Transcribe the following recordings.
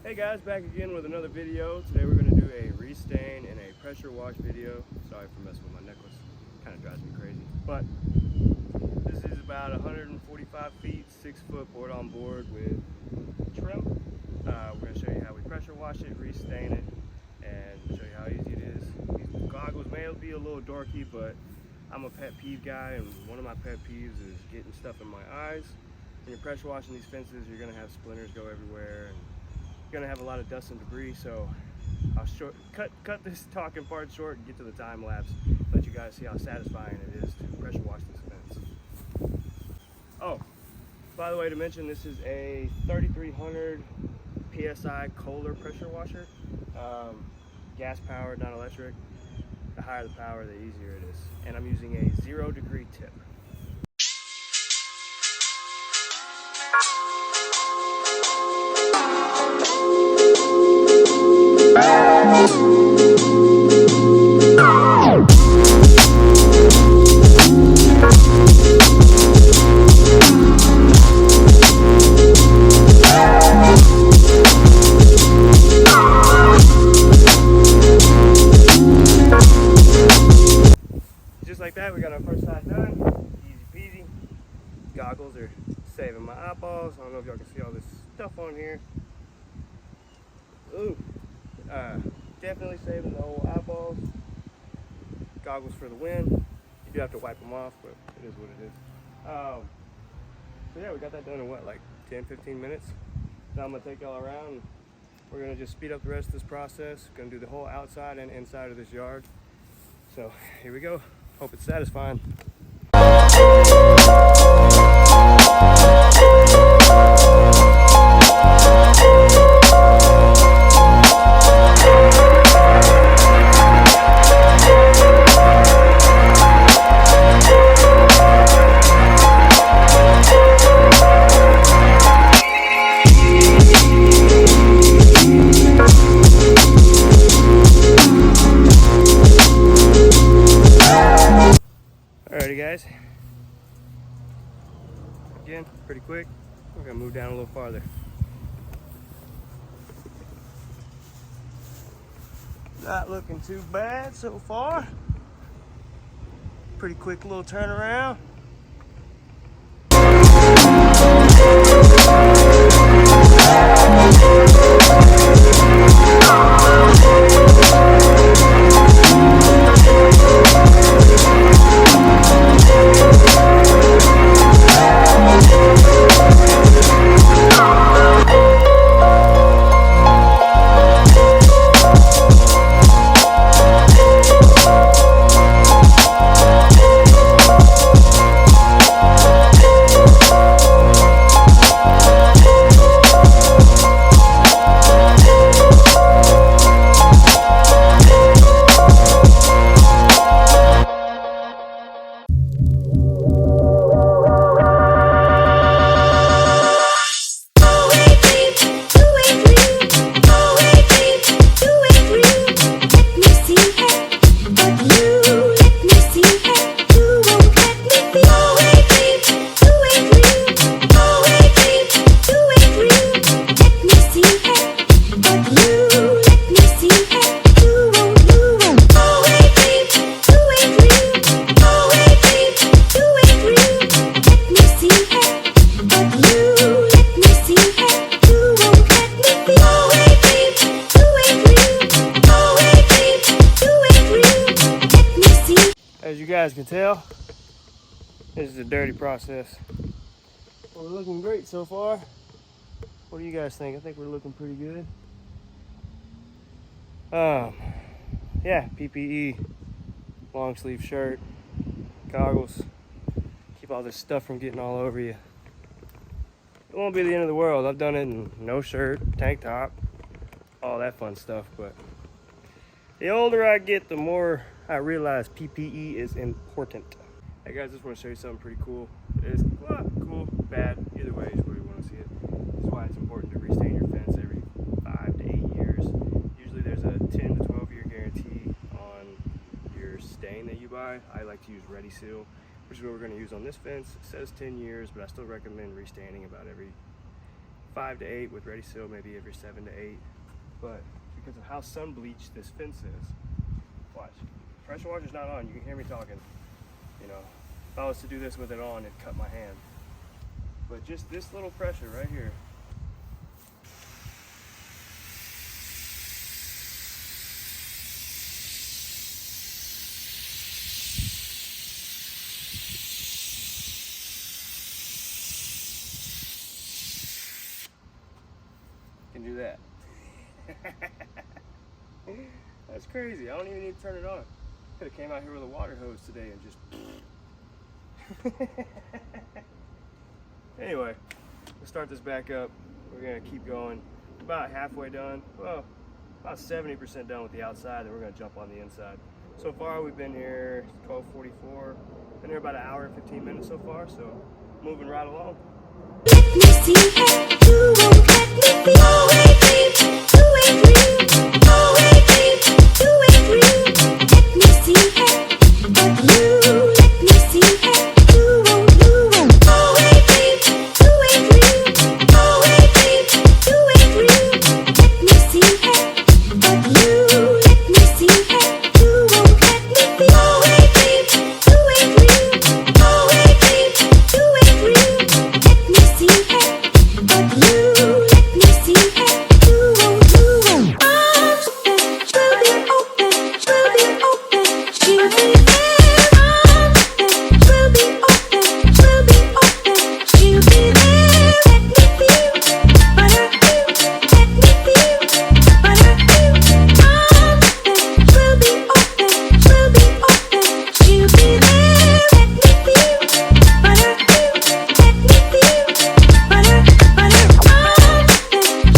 Hey guys, back again with another video. Today we're going to do a restain and a pressure wash video. Sorry for messing with my necklace, kind of drives me crazy. But this is about 145 feet, 6-foot board on board with trim. We're going to show you how we pressure wash it, restain it, and show you how easy it is. These goggles may be a little dorky, but I'm a pet peeve guy, and one of my pet peeves is getting stuff in my eyes. When you're pressure washing these fences, you're going to have splinters go everywhere. And you're gonna have a lot of dust and debris, so I'll cut this talking part short and get to the time lapse, let you guys see how satisfying it is to pressure wash this fence. Oh, by the way, to mention, this is a 3300 PSI Kohler pressure washer, gas powered, not electric. The higher the power, the easier it is, and I'm using a 0-degree tip. Just like that, we got our first side done. Easy peasy. Goggles are saving my eyeballs. I don't know if y'all can see all this stuff on here. Ooh, definitely saving the whole eyeballs. Goggles for the win. You do have to wipe them off, but it is what it is. So yeah, we got that done in what, like 10-15 minutes. Now I'm gonna take y'all around. We're gonna just speed up the rest of this process. Gonna do the whole outside and inside of this yard. So here we go. Hope it's satisfying. Alrighty guys, again, pretty quick. We're gonna move down a little farther. Not looking too bad so far. Pretty quick little turnaround. As you guys can tell, this is a dirty process. Well, we're looking great so far. What do you guys think? I think we're looking pretty good. Yeah, PPE, long sleeve shirt, goggles, keep all this stuff from getting all over you. It won't be the end of the world. I've done it in no shirt, tank top, all that fun stuff, but the older I get, the more I realize PPE is important. Hey guys, just want to show you something pretty cool. It's cool, bad, either way is where you want to see it. This is why it's important to restain your fence every 5 to 8 years. Usually there's a 10 to 12 year guarantee on your stain that you buy. I like to use Ready Seal, which is what we're going to use on this fence. It says 10 years, but I still recommend restaining about every 5 to 8, with ready seal maybe every 7 to 8. But because of how sun bleached this fence is, watch, pressure washer's not on. You can hear me talking. You know, if I was to do this with it on, it'd cut my hand. But just this little pressure right here. Can do that. That's crazy. I don't even need to turn it on. Could have came out here with a water hose today and just anyway, let's start this back up. We're gonna keep going. About halfway done. Well, about 70% done with the outside, then we're gonna jump on the inside. So far we've been here 12:44. Been here about an hour and 15 minutes so far, so moving right along. Let me see it. You won't let me be. Always dream. You ain't real. Always dream. You ain't real. Let me see it. But you let me see it. You won't. Always dream. You ain't real. Always dream. You ain't real. Let me see it. But you let me see it. You won't let me be. Always dream. You ain't real. Always dream. You ain't real. Let me see it. But you let me see it. You won't. Arms will be open. She'll be there. Arms will be open. She'll be there. Let me feel, but I feel. Let me feel, but I feel. Arms will be open. She'll be there. Let me feel, but I feel. Let me feel, but I arms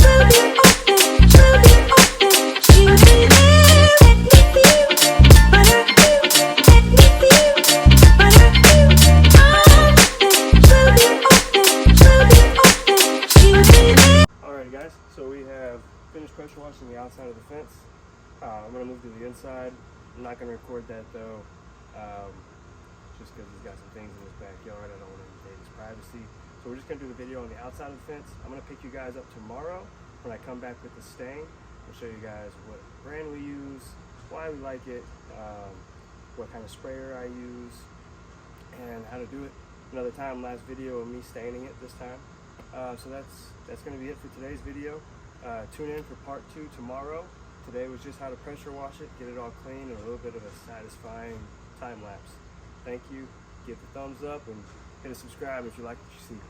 will be open. She'll be there. Let me feel, but I feel. Let me feel, but I feel. Arms will be open. She'll be there. Alright guys, so we have finished pressure washing the outside of the fence. I'm going to move to the inside. I'm not going to record that though, just because he's got some things in his backyard. I don't want to invade his privacy. So we're just going to do the video on the outside of the fence. I'm going to pick you guys up tomorrow when I come back with the stain. I'll show you guys what brand we use, why we like it, what kind of sprayer I use, and how to do it another time. Last video of me staining it this time. So that's going to be it for today's video. Tune in for part 2 tomorrow. Today was just how to pressure wash it, get it all clean, and a little bit of a satisfying time lapse. Thank you. Give the thumbs up and hit a subscribe if you like what you see.